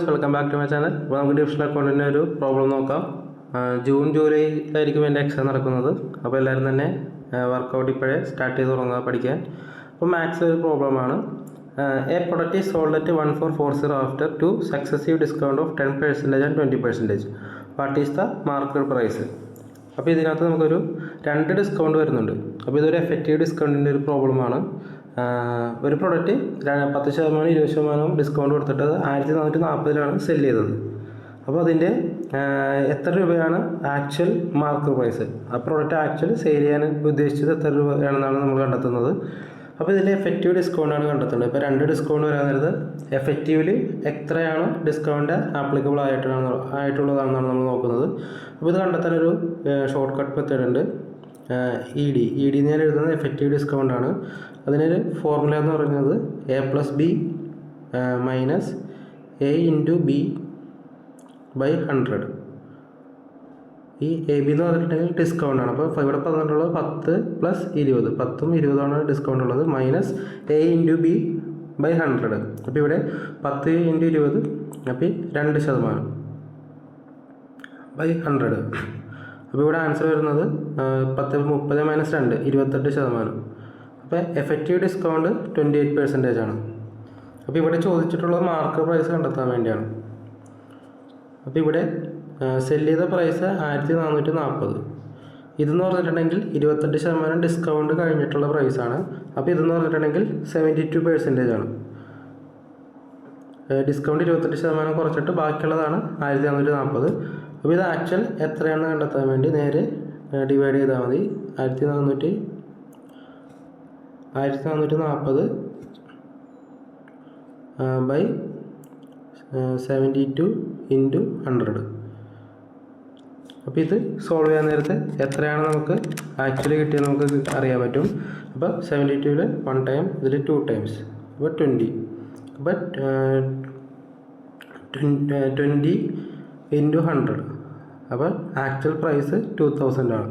Welcome back to my channel. അപ്പോൾ നമുക്ക് divisional അക്കൗണ്ടിൻ്റെ ഒരു പ്രോബ്ലം നോക്കാം. ജൂൺ ജൂലൈയിലായിരിക്കും എൻ്റെ എക്സാം നടക്കുന്നത്. അപ്പോൾ എല്ലാവരും തന്നെ വർക്കൗട്ട് ഇപ്പോഴേ സ്റ്റാർട്ട് ചെയ്ത് തുടങ്ങുക പഠിക്കാൻ. അപ്പോൾ മാത്സ് ഒരു പ്രോബ്ലമാണ്. A product is sold at 1440 after two successive discount of 10% and 20%. What is the market price? അപ്പോൾ ഇതിനകത്ത് നമുക്കൊരു 2 ഡിസ്കൗണ്ട് വരുന്നുണ്ട്. അപ്പോൾ ഇതൊരു എഫക്റ്റീവ് ഡിസ്കൗണ്ടിൻ്റെ ഒരു പ്രോബ്ലമാണ്. ഒരു പ്രൊഡക്റ്റ് 10%, 20% ഡിസ്കൗണ്ട് കൊടുത്തിട്ട് 1440 സെല് ചെയ്തത്. അപ്പോൾ അതിൻ്റെ എത്ര രൂപയാണ് ആക്ച്വൽ മാർക്കറ്റ് പ്രൈസ്? ആ പ്രൊഡക്റ്റ് ആക്ച്വൽ സെയിൽ ചെയ്യാൻ ഉദ്ദേശിച്ചത് എത്ര രൂപയാണെന്നാണ് നമ്മൾ കണ്ടെത്തുന്നത്. അപ്പോൾ ഇതിൻ്റെ എഫക്റ്റീവ് ഡിസ്കൗണ്ടാണ് കണ്ടെത്തുന്നത്. ഇപ്പോൾ 2 ഡിസ്കൗണ്ട് വരാൻ നേരത്ത് എഫക്റ്റീവ്ലി എത്രയാണ് ഡിസ്കൗണ്ട് ആപ്ലിക്കബിൾ ആയിട്ടുള്ളതാണെന്നാണ് നമ്മൾ നോക്കുന്നത്. അപ്പോൾ ഇത് കണ്ടെത്താനൊരു ഷോർട്ട് കട്ട് മെത്തേഡ് ഉണ്ട്. ഇ ഡി ഞാൻ എഴുതുന്നത് എഫക്റ്റീവ് ഡിസ്കൗണ്ടാണ്. അതിനൊരു ഫോർമുല എന്ന് പറയുന്നത് A+B minus A into B by 100. ഈ AB എന്ന് പറഞ്ഞിട്ടുണ്ടെങ്കിൽ ഡിസ്കൗണ്ടാണ്. അപ്പോൾ ഇവിടെ പറഞ്ഞിട്ടുള്ളത് 10 + 20, 10ഉം 20ആണ് ഡിസ്കൗണ്ട് ഉള്ളത്, minus A into B by 100. അപ്പോൾ ഇവിടെ 10 × 20, അപ്പോൾ 2% ബൈ 100. അപ്പോൾ ഇവിടെ ആൻസർ വരുന്നത് 10 30 - 2 28%. അപ്പോൾ എഫക്റ്റീവ് ഡിസ്കൗണ്ട് 28% ആണ്. അപ്പോൾ ഇവിടെ ചോദിച്ചിട്ടുള്ളത് മാർക്കറ്റ് പ്രൈസ് കണ്ടെത്താൻ വേണ്ടിയാണ്. അപ്പോൾ ഇവിടെ സെല് ചെയ്ത പ്രൈസ് 1440. ഇതെന്ന് പറഞ്ഞിട്ടുണ്ടെങ്കിൽ 28% ഡിസ്കൗണ്ട് കഴിഞ്ഞിട്ടുള്ള പ്രൈസാണ്. അപ്പോൾ ഇതെന്ന് പറഞ്ഞിട്ടുണ്ടെങ്കിൽ 72% ആണ്. ഡിസ്കൗണ്ട് 28% കുറച്ചിട്ട് ബാക്കിയുള്ളതാണ് 1440. അപ്പോൾ ഇത് ആക്ച്വൽ എത്രയാണെന്ന് കണ്ടെത്താൻ വേണ്ടി നേരെ ഡിവൈഡ് ചെയ്താൽ മതി. 1440 ബൈ 72 × 100. അപ്പോൾ ഇത് സോൾവ് ചെയ്യാൻ നേരത്ത് എത്രയാണ് നമുക്ക് ആക്ച്വലി കിട്ടിയത് നമുക്ക് അറിയാൻ പറ്റും. അപ്പോൾ 72-ൽ 1 ടൈം, ഇതിൽ 2 ടൈംസ്, അപ്പോൾ 20. അപ്പോൾ 20 × 100. അപ്പോൾ ആക്ച്വൽ പ്രൈസ് 2000 ആണ്.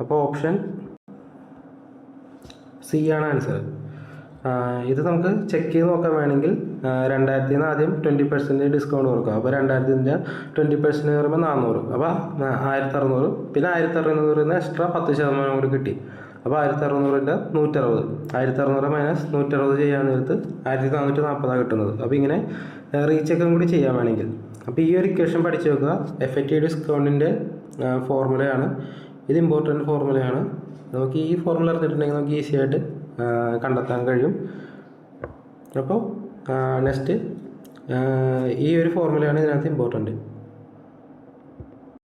അപ്പോൾ ഓപ്ഷൻ സി ആണ് ആൻസർ. ഇത് നമുക്ക് ചെക്ക് ചെയ്ത് നോക്കാൻ വേണമെങ്കിൽ 2000 ആദ്യം 20% ഡിസ്കൗണ്ട് കൊടുക്കുക. അപ്പോൾ 2000-ൻ്റെ 20% പറയുമ്പോൾ 400, അപ്പോൾ 1600, പിന്നെ 1600 എക്സ്ട്രാ 10% കൂടി കിട്ടി. അപ്പോൾ 1600-ൻ്റെ 160, 1600 മൈനസ് 160 ചെയ്യാൻ നേരത്ത് 1440 കിട്ടുന്നത്. അപ്പോൾ ഇങ്ങനെ റീചെക്കും കൂടി ചെയ്യാൻ വേണമെങ്കിൽ. അപ്പോൾ ഈ ഒരു ഇക്വേഷൻ പഠിച്ചു വെക്കുക. എഫക്റ്റീവ് ഡിസ്കൗണ്ടിൻ്റെ ഫോർമുലയാണ് ഇത്. ഇമ്പോർട്ടൻറ്റ് ഫോർമുലയാണ്. നമുക്ക് ഈ ഫോർമുല അറിഞ്ഞിട്ടുണ്ടെങ്കിൽ നമുക്ക് ഈസി ആയിട്ട് കണ്ടെത്താൻ കഴിയും. അപ്പോൾ നെക്സ്റ്റ് ഈ ഒരു ഫോർമുലയാണ് ഇതിനകത്ത് ഇമ്പോർട്ടൻറ്റ്.